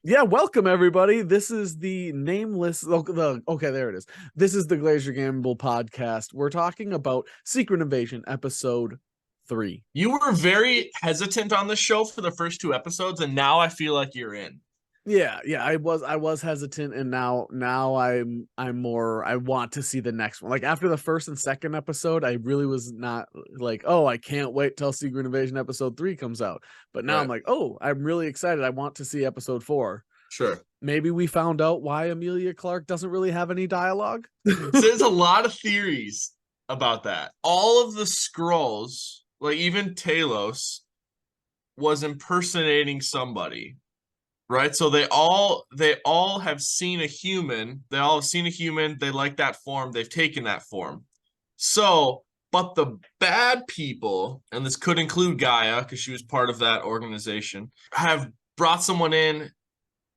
Yeah, welcome everybody. This is the nameless. Okay, there it is. This is the Glaziar Gambol podcast. We're talking about Secret Invasion episode 3. You were very hesitant on this show for the first two episodes, and now I feel like you're in. Yeah, I was hesitant, and now I'm more. I want to see the next one. Like after the first and second episode, I really was not like, oh, I can't wait till Secret Invasion episode 3 comes out. But now I'm Right. like, oh, I'm really excited. I want to see episode 4. Sure. Maybe we found out why Amelia Clark doesn't really have any dialogue. So there's a lot of theories about that. All of the scrolls, like even Talos, was impersonating somebody, right? So they all have seen a human. They all have seen a human. They like that form. They've taken that form. So, but the bad people, and this could include Gaia because she was part of that organization, have brought someone in,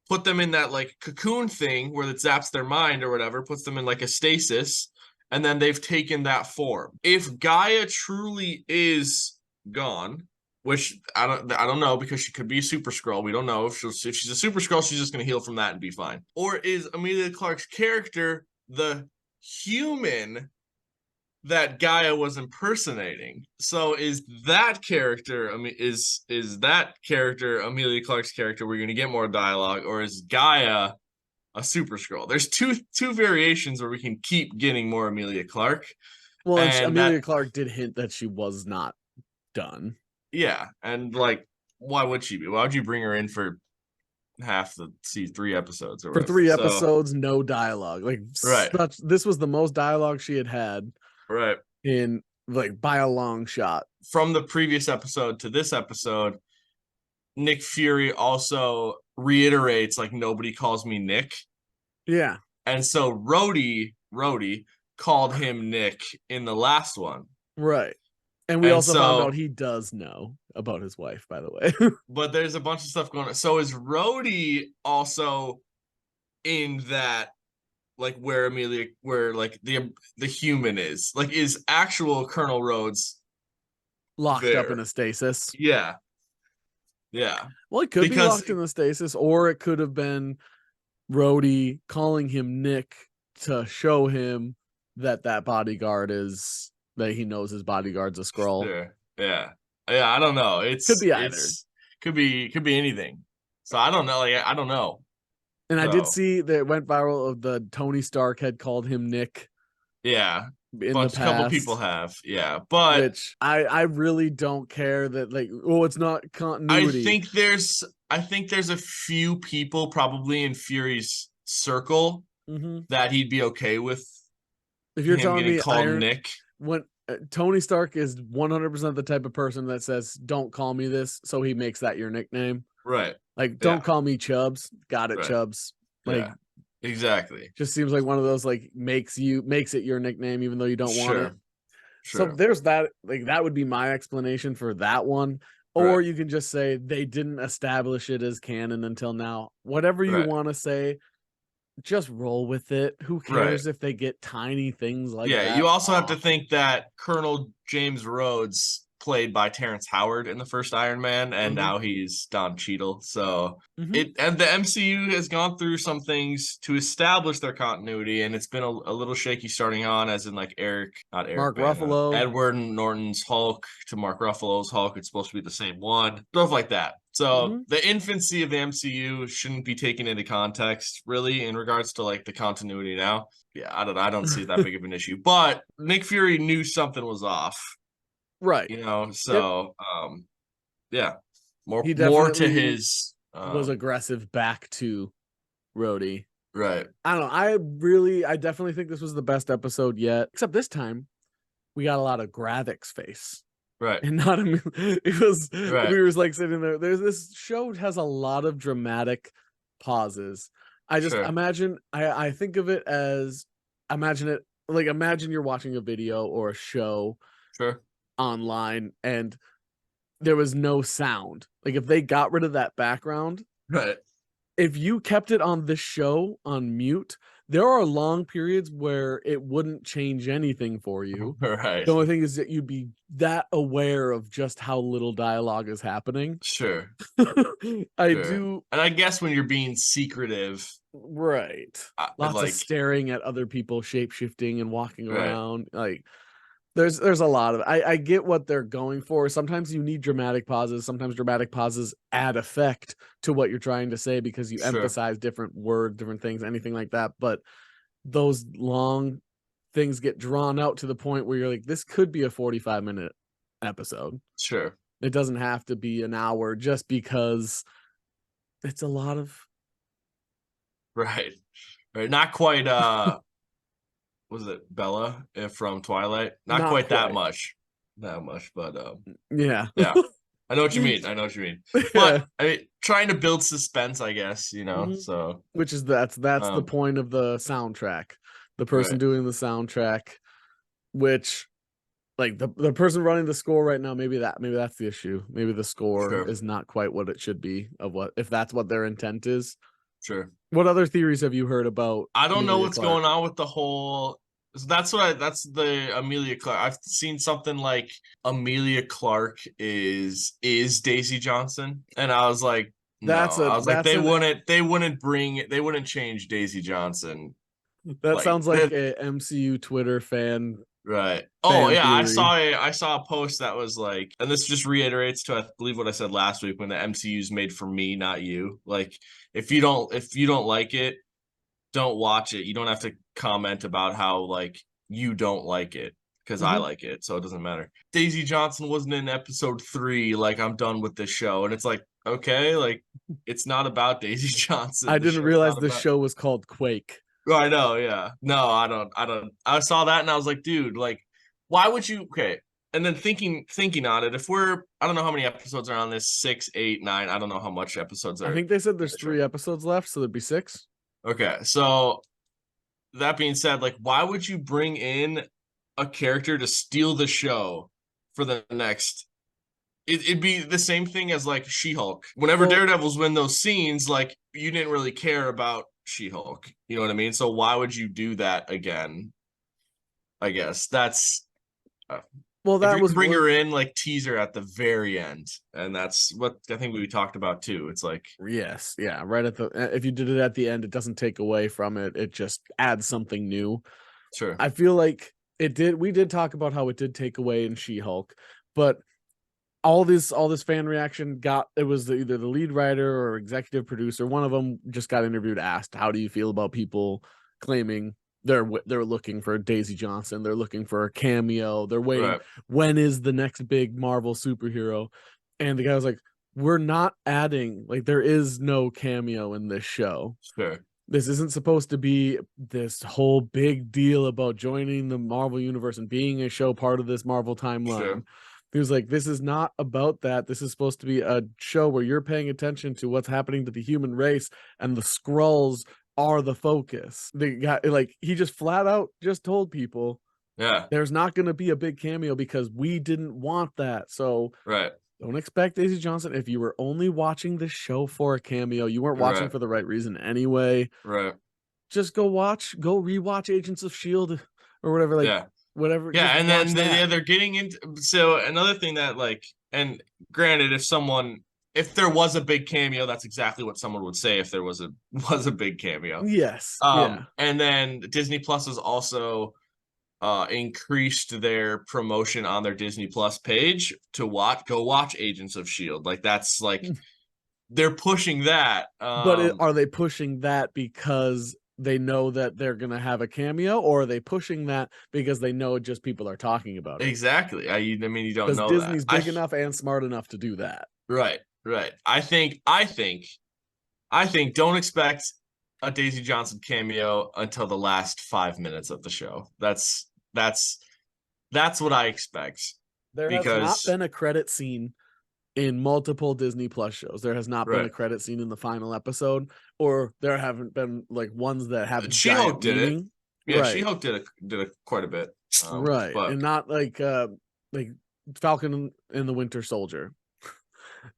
put them in that like cocoon thing where it zaps their mind or whatever, puts them in like a stasis, and then they've taken that form. If Gaia truly is gone, which I don't know because she could be a super scroll. We don't know if she's a super scroll, she's just gonna heal from that and be fine. Or is Amelia Clark's character the human that Gaia was impersonating? So is that character, I mean, is that character Amelia Clark's character? We're gonna get more dialogue, or is Gaia a super scroll? There's two variations where we can keep getting more Amelia Clark, Well, and and Amelia that Clark did hint that she was not done. yeah, and like, why would she be? Why would you bring her in for half the three episodes or For whatever? 3 So episodes, no dialogue. Like right, this was the most dialogue she had right. in like by a long shot. From the previous episode to this episode, Nick Fury also reiterates like nobody calls me Nick. Yeah. And so Rhodey called him Nick in the last one. Right. And we And also found out so he does know about his wife, by the way. but there's a bunch of stuff going on. So is Rhodey also in that, like where like the human is? Like is actual Colonel Rhodes Locked up in there? a stasis. Yeah. Yeah. Well, it could be Because locked in the stasis, or it could have been Rhodey calling him Nick to show him that bodyguard is that he knows his bodyguard's a scroll. sure. Yeah. Yeah, I don't know. Could be either. It's could be anything. So I don't know. Like I don't know. And I did So see that it went viral of the Tony Stark had called him Nick yeah, in the bunch couple people past, have. Yeah, but which I really don't care that like, oh, it's not I continuity. think there's I think there's a few people probably in Fury's circle Mm-hmm. that he'd be okay with If you're him telling getting me called Nick. when Tony Stark is 100% the type of person that says, "Don't call me this," so he makes that your nickname. Right. Like, don't Yeah. call me Chubbs. Got it, Right. Chubbs. Like, Yeah. Exactly. just seems like one of those like makes it your nickname even though you don't want it. Sure. So Sure. there's that. Like that would be my explanation for that one. Right. Or you can just say they didn't establish it as canon until now. Whatever you Right. want to say, just roll with it. Who Right. cares if they get tiny things like Yeah, that you also have to off? think that Colonel James Rhodes played by Terrence Howard in the first Iron Man, and Mm-hmm. now he's Don Cheadle. So Mm-hmm. it and the MCU has gone through some things to establish their continuity, and it's been a little shaky starting on, as in like not Eric Mark Bana, Ruffalo. Edward Norton's Hulk to Mark Ruffalo's Hulk. It's supposed to be the same one, stuff like that. So Mm-hmm. the infancy of the MCU shouldn't be taken into context really in regards to like the continuity now. Yeah, I don't see that big of an issue. But Nick Fury knew something was off, Right. Yep. so yeah. More He more to definitely his was aggressive back to Rhodey. right. I don't know. I definitely think this was the best episode yet. Except this time, we got a lot of Gravik's face. Right. And not a it was Right. we was like sitting there. There's this show has a lot of dramatic pauses. I just Sure. imagine I think of it as imagine you're watching a video or a show Sure. online and there was no sound. Like if they got rid of that background, Right. if you kept it on this show on mute, there are long periods where it wouldn't change anything for you. Right. The only thing is that you'd be that aware of just how little dialogue is happening. Sure. I Sure. do. And I guess when you're being secretive, Right. Lots of like, staring at other people shape shifting and walking right. around. Like there's a lot of I get what they're going for. Sometimes you need dramatic pauses. Sometimes dramatic pauses add effect to what you're trying to say because you Sure. emphasize different words, different things, anything like that. But those long things get drawn out to the point where you're like, this could be a 45-minute episode. Sure. It doesn't have to be an hour just because it's a lot of Right. Right. Not quite was it Bella from Twilight? Not not quite that quite. much. That much, but Yeah. yeah. I know what you mean. I know what you mean. Yeah. But I mean, trying to build suspense, I guess, Mhm. So Which is that's the um point of the soundtrack. The person right. doing the soundtrack, which like the person running the score right now, maybe that's the issue. Maybe the score Sure. is not quite what it should be of what if that's what their intent is. Sure. What other theories have you heard about I don't know Amelia what's Clark? going on with the whole. So that's the Amelia Clark. I've seen something like Amelia Clark is Daisy Johnson, and I was like, no. I was like, That's an they wouldn't change Daisy Johnson. that Like sounds like that. a MCU Twitter Right. Oh fan yeah, theory. I saw a post that was like, and this just reiterates to I believe what I said last week when the MCU's made for me, not you. Like if you don't like it, don't watch it. You don't have to comment about how like you don't like it because I Mhm. like it, so it doesn't matter. Daisy Johnson wasn't in episode 3, like I'm done with this show. And it's like, okay, like it's not about Daisy I Johnson. The didn't show's realize not the about. show was called Quake. Oh, I know, yeah. No, I don't. I saw that and I was like, dude, like, why would you? Okay. And then thinking on it, if we're, I don't know how many episodes are on this, 6, 8, 9. I don't know how much episodes I are think they said in there's the show. 3 episodes left, so there'd be 6. Okay, so that being said, like, why would you bring in a character to steal the show for the next? It'd be the same thing as like She-Hulk. Whenever Well, Daredevils win those scenes, like you didn't really care about She-Hulk. You know what I mean? So why would you do that again? I guess that's uh, well, if that you're gonna was bring what. her in, like tease her at the very end, and that's what I think we talked about too. It's like, Yes, yeah, right at the if you did it at the end, it doesn't take away from it. It just adds something new. sure, I feel like it did. We did talk about how it did take away in She-Hulk, but all this fan reaction got it was either the lead writer or executive producer. One of them just got interviewed, asked, "How do you feel about people claiming they're looking for Daisy Johnson? They're looking for a cameo. They're waiting. right, When is the next big Marvel superhero?" And the guy was like, "We're not adding like there is no cameo in this show. sure, This isn't supposed to be this whole big deal about joining the Marvel universe and being a show part of this Marvel timeline." sure, He was like, this is not about that. This is supposed to be a show where you're paying attention to what's happening to the human race, and the Skrulls are the focus. The guy, like, he just flat out just told people yeah, there's not going to be a big cameo because we didn't want that. So right, don't expect Daisy Johnson. If you were only watching this show for a cameo, you weren't watching right, for the right reason anyway. right, Just go rewatch Agents of Shield or whatever, like yeah. whatever. Yeah, Just and watch then that. they're getting into so another thing that like and granted if there was a big cameo, that's exactly what someone would say if there was a was a big cameo. Yes, yeah. And then Disney Plus has also increased their promotion on their Disney Plus page to go watch Agents of Shield. Like that's like they're pushing that. But are they pushing that because they know that they're gonna have a cameo, or are they pushing that because they know just people are talking about it? Exactly. I mean you don't Because know that. Disney's big enough and smart enough to do that. Right, right. I think don't expect a Daisy Johnson cameo until the last 5 minutes of the show. That's what I expect There has not because been a credit scene in multiple Disney Plus shows. There has not been a right. credit scene in the final episode, or there haven't been like ones that have giant She-Hulk did it. meaning. Yeah, Right. She-Hulk did it quite a bit. Right. But And not like Falcon and the Winter Soldier.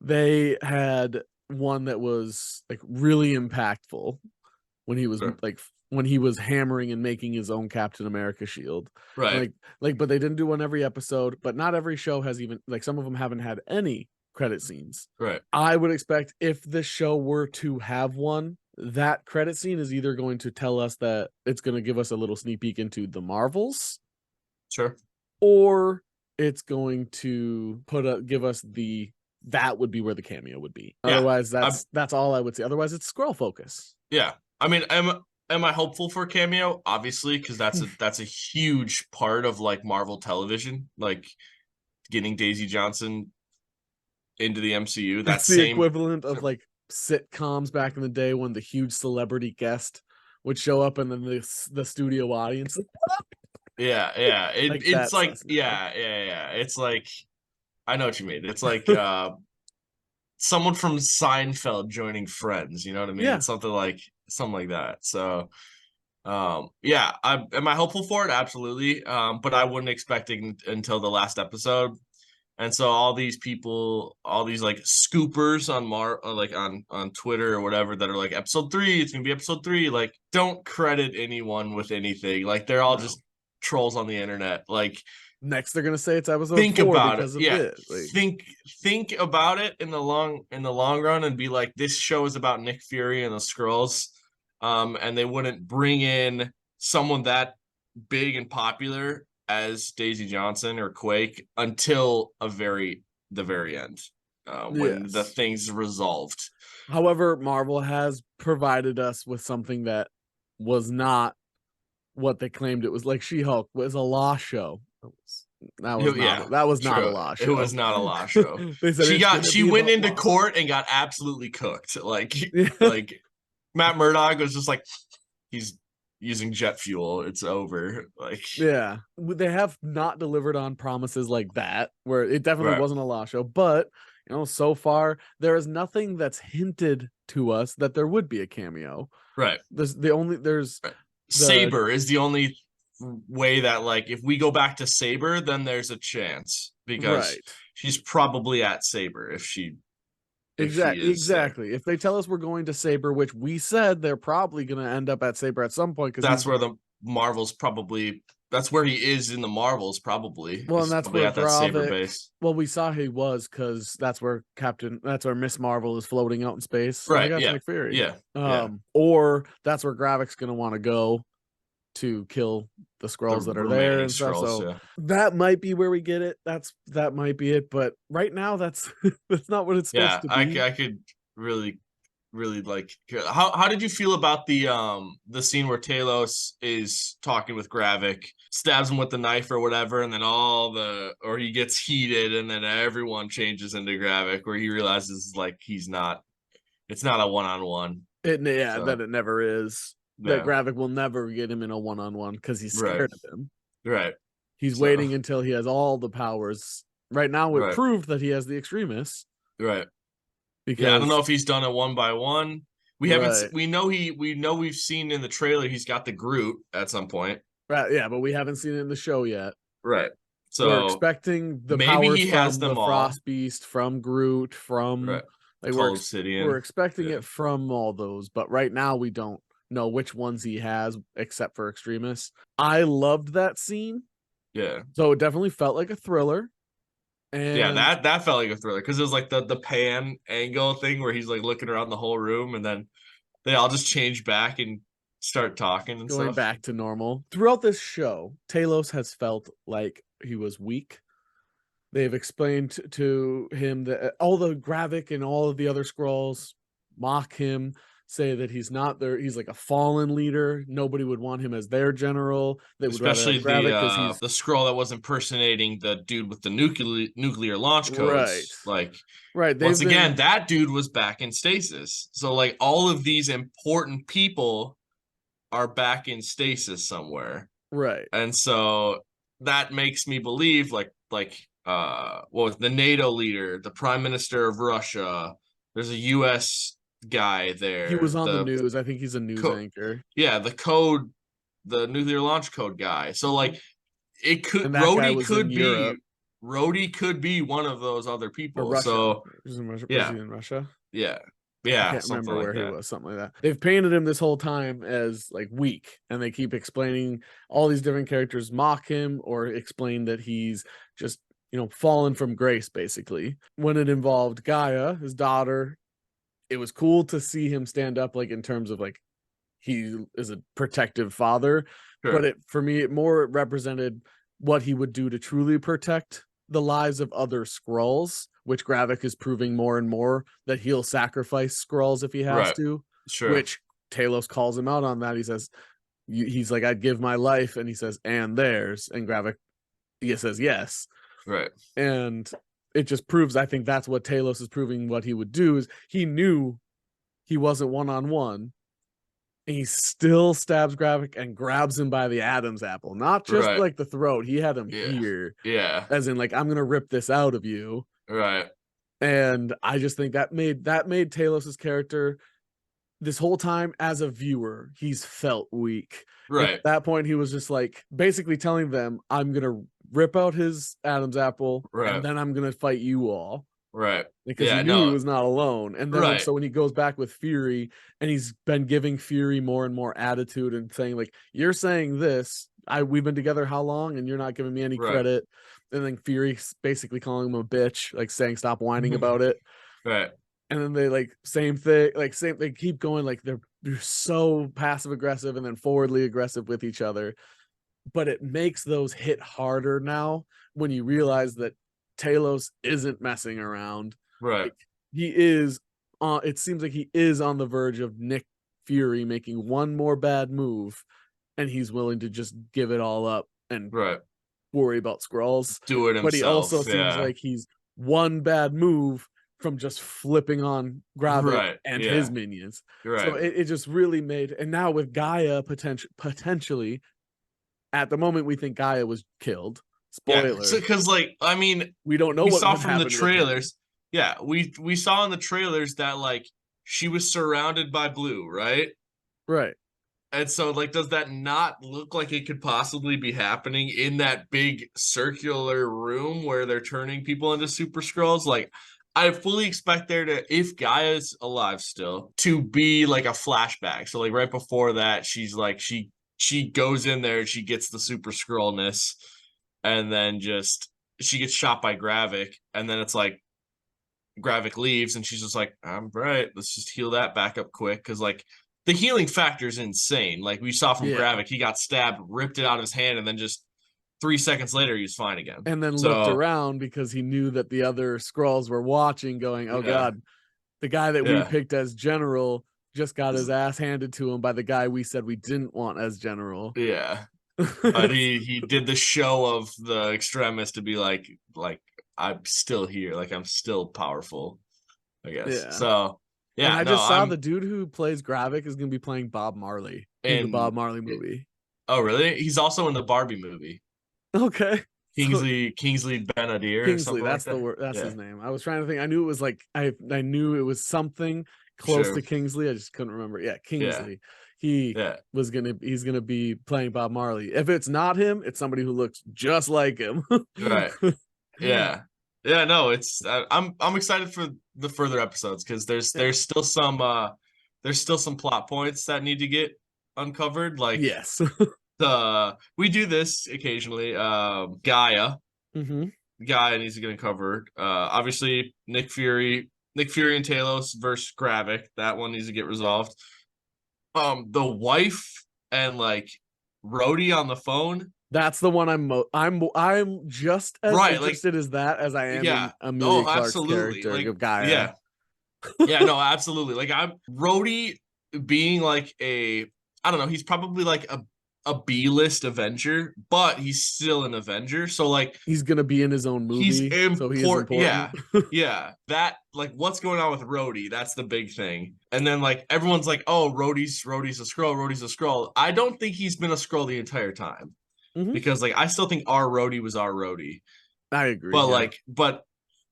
They had one that was like really impactful when he was Sure. like when he was hammering and making his own Captain America shield. Right. But they didn't do one every episode, but not every show has even like some of them haven't had any credit scenes. Right. I would expect if this show were to have one, that credit scene is either going to tell us that it's going to give us a little sneak peek into the Marvels, Sure. or it's going to give us that would be where the cameo would be. Yeah. Otherwise, that's all I would say. Otherwise, it's scroll focus. Yeah. I mean, am I hopeful for a cameo? Obviously, because that's a huge part of like Marvel television, like getting Daisy Johnson into the MCU. That That's the same equivalent of like sitcoms back in the day when the huge celebrity guest would show up and then the studio audience. Yeah. Like It's like that's yeah. It's like I know what you mean. It's like someone from Seinfeld joining Friends. You know what I mean? Yeah. It's something like that. So yeah, am I hopeful for it? Absolutely. But I wouldn't expect it until the last episode. And so all these people, all these like scoopers on Twitter or whatever that are like episode 3, it's gonna be episode 3. Like, don't credit anyone with anything. Like they're all just trolls on the internet. Like next they're gonna say it's episode think 4 about because it. of Yeah. this. Like, think about it in the long run and be like, this show is about Nick Fury and the Skrulls. And they wouldn't bring in someone that big and popular as Daisy Johnson or Quake until the very end, when the thing's resolved. However, Marvel has provided us with something that was not what they claimed it was. Like She-Hulk was a law show. That was not a law show. It was not a law show. They said she went into court and got absolutely cooked. Like Matt Murdock was just like, he's using jet fuel. It's over. Like yeah, they have not delivered on promises like that, where it definitely wasn't a law show. But so far there is nothing that's hinted to us that there would be a cameo. Right. Saber is the only way that like if we go back to Saber, then there's a chance because she's probably at Saber if she exactly. If they tell us we're going to Saber, which we said they're probably going to end up at Saber at some point, because that's where the Marvels probably. That's where he is in the Marvels, probably. Well, and that's where at that Saber base. Well, we saw he was because that's where Miss Marvel is floating out in space. Right. Yeah. Nick Fury. Yeah. Or that's where Gravik's going to want to go to kill the Skrulls that are there and stuff. So that might be where we get it. That might be it. But right now, that's not what it's supposed to be. I could really like. How did you feel about the scene where Talos is talking with Gravik, stabs him with the knife or whatever, and then or he gets heated, and then everyone changes into Gravik, where he realizes like it's not a one-on-one. That it never is. That Gravik will never get him in a one-on-one because he's scared of him. Right. He's waiting until he has all the powers. Right now, it proved that he has the Extremis. Right. Because I don't know if he's done it one by one. We haven't. We know we've seen in the trailer he's got the Groot at some point. Right. Yeah, but we haven't seen it in the show yet. Right. So we're expecting the powers he has from the Frost Beast, from Groot, from we're expecting it from all those. But right now we don't know which ones he has except for Extremis. I loved that scene. Yeah. So it definitely felt like a thriller. And that felt like a thriller because it was like the pan angle thing where he's like looking around the whole room and then they all just change back and start talking and going back to normal. Throughout this show, Talos has felt like he was weak. They've explained to him that all the Gravik and all of the other Skrulls mock him, say that he's not there. He's like a fallen leader. Nobody would want him as their general. They would especially the Skrull that was impersonating the dude with the nuclear launch codes. Once again, that dude was back in stasis. So like all of these important people are back in stasis somewhere. Right. And so that makes me believe what was the NATO leader, the Prime Minister of Russia, there's a US guy there. He was on the news. I think he's a news anchor. Yeah, the nuclear launch code guy. So like it could Rhodey could be one of those other people. Russia. So in Russia. Yeah. Was he in Russia? Yeah. I Yeah, can't something remember like where he that. was, something like that. They've painted him this whole time as like weak, and they keep explaining all these different characters mock him or explain that he's just, fallen from grace, basically. When it involved Gaia, his daughter, it was cool to see him stand up, like in terms of like he is a protective father, but Sure. for me, it more represented what he would do to truly protect the lives of other Skrulls, which Gravik is proving more and more that he'll sacrifice Skrulls if he has Right. to, Sure. which Talos calls him out on that. He says, he's like, I'd give my life. And he says, and theirs. And Gravik, he says, yes. Right. And it just proves, I think that's what Talos is proving what he would do is he knew he wasn't one-on-one. And he still stabs Gravik and grabs him by the Adam's apple, not just Right. like the throat. He had him Yeah. here, Yeah. as in like, I'm gonna rip this out of you. Right. And I just think that made Talos's character this whole time as a viewer, he's felt weak. And at Right. that point, he was just like basically telling them, I'm gonna rip out his Adam's apple, and Right. then I'm gonna fight you all. Right. Because he Yeah, knew he no. was not alone. And then Right. when he goes back with Fury and he's been giving Fury more and more attitude and saying like, you're saying this, we've been together how long and you're not giving me any Right. credit. And then Fury basically calling him a bitch, like saying stop whining about it. Right. And then they like same thing, they keep going, like they're so passive aggressive and then forwardly aggressive with each other. But it makes those hit harder now when you realize that Talos isn't messing around. Right. Like, he is it seems like he is on the verge of Nick Fury making one more bad move, and he's willing to just give it all up and Right. worry about Skrulls. Do it But he also himself. seems Yeah. like he's one bad move from just flipping on Gravik Right. and his Yeah. minions. So Right. it just really made, and now with Gaia potentially, at the moment we think Gaia was killed. Yeah. Spoiler. So, because like, I mean, We don't know we what saw would from the happen with him. trailers. Yeah, we saw in the trailers that like she was surrounded by blue, right? Right. And so, like, does that not look like it could possibly be happening in that big circular room where they're turning people into Super Skrulls? Like, I fully expect there to, if Gaia's alive still, to be like a flashback. So, like, right before that, she's like, she goes in there and she gets the Super Skrullness, and then just she gets shot by Gravik, and then it's like Gravik leaves, and she's just like, "I'm right. Let's just heal that back up quick." Because like the healing factor is insane. Like we saw from Yeah. Gravik, he got stabbed, ripped it out of his hand, and then just 3 seconds later, he was fine again. And then looked So around because he knew that the other Skrulls were watching, going, oh yeah, God, the guy that we yeah. picked as general just got his ass handed to him by the guy we said we didn't want as general. Yeah. But he did the show of the extremis to be like I'm still here, like I'm still powerful, I guess. Yeah. So And yeah, I no, just saw I'm the dude who plays Gravik is going to be playing Bob Marley in the Bob in. Marley movie. Oh really? He's also in the Barbie movie. Okay. So Kingsley Ben-Adir or Kingsley, something like that's the that. word. That's Yeah, his name. I was trying to think. I knew it was like I knew it was something close sure. to Kingsley. I just couldn't remember. Yeah, Yeah, Kingsley. He yeah, he's gonna be playing Bob Marley. If it's not him, it's somebody who looks just like him. right. Yeah, yeah. No, it's I'm excited for the further episodes because Yeah. there's still some plot points that need to get uncovered. Like Yes. we do this occasionally. Gaia. Hmm. Gaia needs to get uncovered. Obviously Nick Fury and Talos versus Gravik. That one needs to get resolved. The wife and like Rhodey on the phone. That's the one I'm just as Right, like interested as that as I am in yeah. Amelia Oh, Clark's absolutely. character Like of Gaia. yeah. Yeah, no, absolutely. Like I'm Rhodey being like a I don't know, he's probably like a B-list Avenger, but he's still an Avenger. So like He's gonna be in his own he's movie, so he is important. important. Yeah. Yeah. That like what's going on with Rhodey? That's the big thing. And then like everyone's like, oh, Rhodey's a Skrull, Rhodey's a Skrull. I don't think he's been a Skrull the entire time. Hmm. Because like I still think our Rhodey was our Rhodey. I agree. But Yeah, but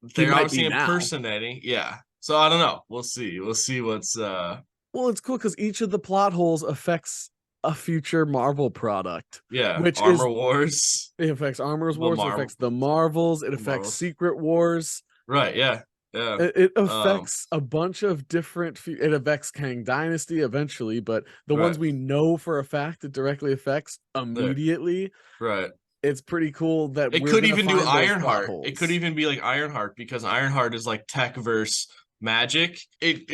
he they're might be obviously now. impersonating. Yeah. So I don't know. We'll see. We'll see what's Well, it's cool because each of the plot holes affects a future Marvel product, yeah, which is Armor Wars, it affects Armor's the Wars, it Marvel affects the Marvels, it the affects Marvels. Secret Wars. Right, yeah. Yeah. It Um, affects a bunch of different. It affects Kang Dynasty eventually, but the right. ones we know for a fact it directly affects There. immediately. Right. It's pretty cool that It we're could gonna even do find those plot Ironheart. It could holes. even be like Ironheart because Ironheart is like tech versus magic. It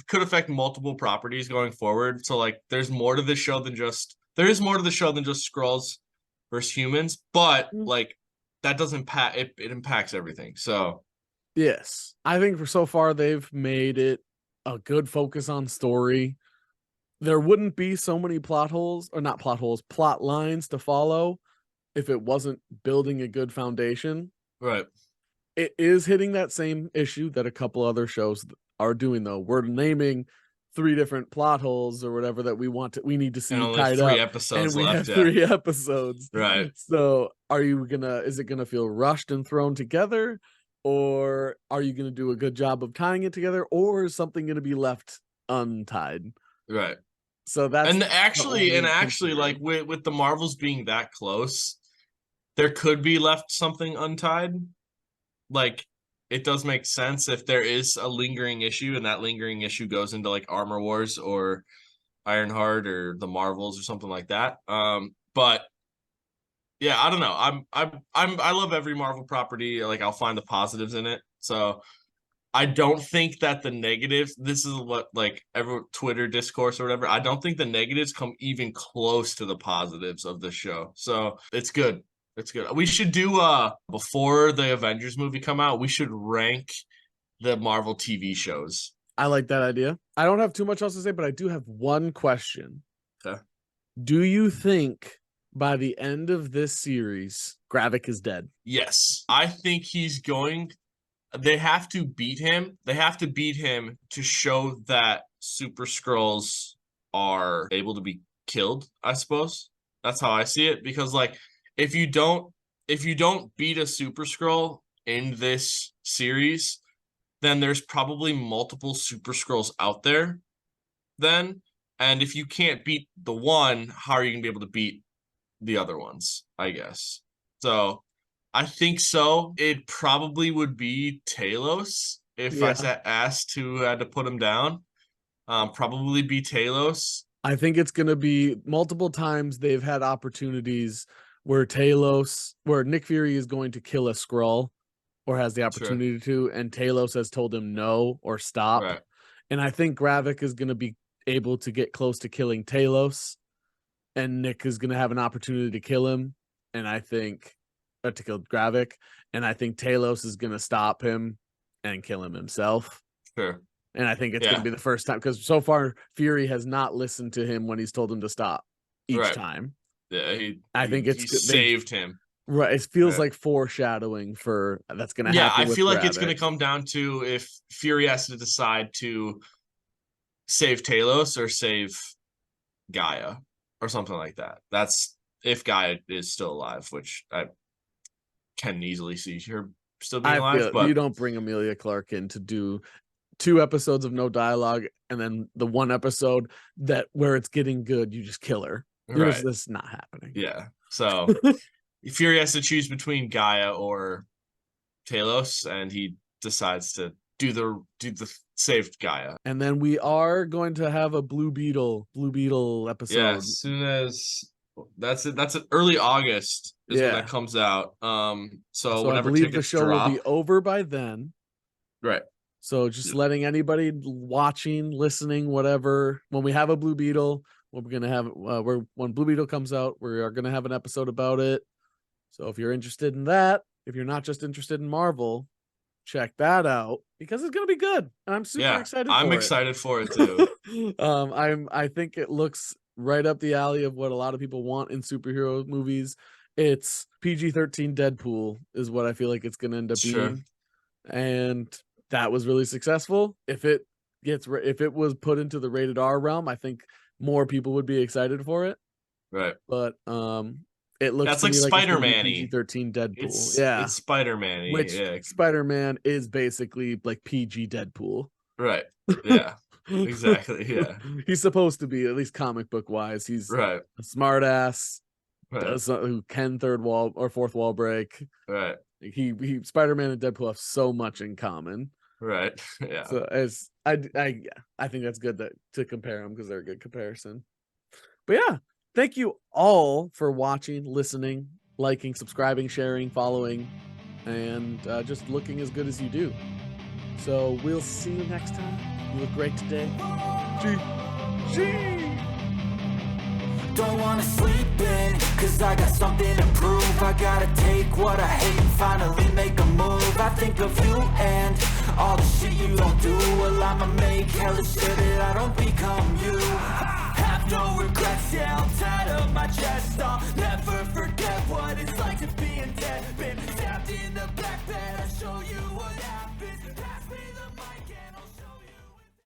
could affect multiple properties going forward. So like there's more to this show than just there is more to the show than just Skrulls versus humans, but like that doesn't impact it impacts everything. So Yes, I think for so far they've made it a good focus on story. There wouldn't be so many plot holes, or not plot holes, plot lines to follow if it wasn't building a good foundation. right. It is hitting that same issue that a couple other shows are doing, though. We're naming 3 different plot holes or whatever that we need to And see only tied three up, and episodes we left, have yeah. 3 episodes. Right. So is it gonna feel rushed and thrown together, or are you gonna do a good job of tying it together, or is something gonna be left untied? Right. So that's the And only actually like concern. with the Marvels being that close, there could be left something untied. Like it does make sense if there is a lingering issue and that lingering issue goes into like Armor Wars or Ironheart or the Marvels or something like that. But yeah, I don't know. I love every Marvel property. Like I'll find the positives in it. So I don't think that the negatives, this is what like every Twitter discourse or whatever, I don't think the negatives come even close to the positives of the show. So it's good. It's good. We should do before the Avengers movie come out, we should rank the Marvel TV shows. I like that idea. I don't have too much else to say, but I do have one question. Okay. Do you think by the end of this series, Gravik is dead? Yes. I think he's going they have to beat him. They have to beat him to show that Super Skrulls are able to be killed, I suppose. That's how I see it. Because like if you don't if you don't beat a Super Skrull in this series, then there's probably multiple Super Skrulls out there then. And if you can't beat the one, how are you gonna be able to beat the other ones, I guess. So I think so. It probably would be Talos if I Yeah. sat asked who had to put him down. Probably be Talos. I think it's going to be multiple times they've had opportunities where Nick Fury is going to kill a Skrull or has the Sure. opportunity to, and Talos has told him no or stop. Right. And I think Gravik is going to be able to get close to killing Talos, and Nick is going to have an opportunity to kill him. And I think, or to kill Gravik, and I think Talos is going to stop him and kill him himself. Sure. And I think it's going to Yeah. be the first time because so far Fury has not listened to him when he's told him to stop each Right. time. Yeah. I think He it's they saved him. right. It feels Right. like foreshadowing for that's going to Yeah. happen I with feel like it's going Gravik. to come down to if Fury has to decide to save Talos or save Gaia or something like that. That's if Gaia is still alive, which I can easily see her still being I alive. feel you But don't bring Amelia Clark in to do 2 episodes of no dialogue and then the one episode that where it's getting good, you just kill her. right, That's not happening. yeah. So Fury has to choose between Gaia or Talos, and he decides to do the saved Gaia. And then we are going to have a Blue Beetle Yeah, episode. as soon as that's it. That's it. Early August is when that Yeah. comes out. So So I whenever believe the tickets show will be drop, over by then. right? So just letting anybody watching, listening, whatever, when we have a Blue Beetle, we're gonna have when Blue Beetle comes out, we are gonna have an episode about it. So if you're interested in that, if you're not just interested in Marvel, check that out because it's gonna be good, and I'm super Yeah, excited I'm for it. excited for it too. I think it looks right up the alley of what a lot of people want in superhero movies. It's PG-13 Deadpool is what I feel like it's gonna end up Sure, being, and that was really successful. If it was put into the rated R realm, I think more people would be excited for it. right. But it looks That's to like me like it's going to be Spider-Man-y. PG-13 Deadpool. Yeah, It's Spider-Man-y. which Yeah, Spider-Man is basically like PG Deadpool. right. Yeah, exactly. Yeah, He's supposed to be, at least comic book wise. He's right. a smart ass, Right. who can third wall or fourth wall break. Right. He Spider-Man and Deadpool have so much in common. Right. Yeah. So as I think that's good to compare them because they're a good comparison. But yeah, thank you all for watching, listening, liking, subscribing, sharing, following, and just looking as good as you do. So we'll see you next time. You look great today. G. Don't wanna sleep in, cause I got something to prove. I gotta take what I hate and finally make a move. I think of you and all the shit you don't do. Well, I'ma make hella sure that I don't become you. Have no regrets, yeah, I'll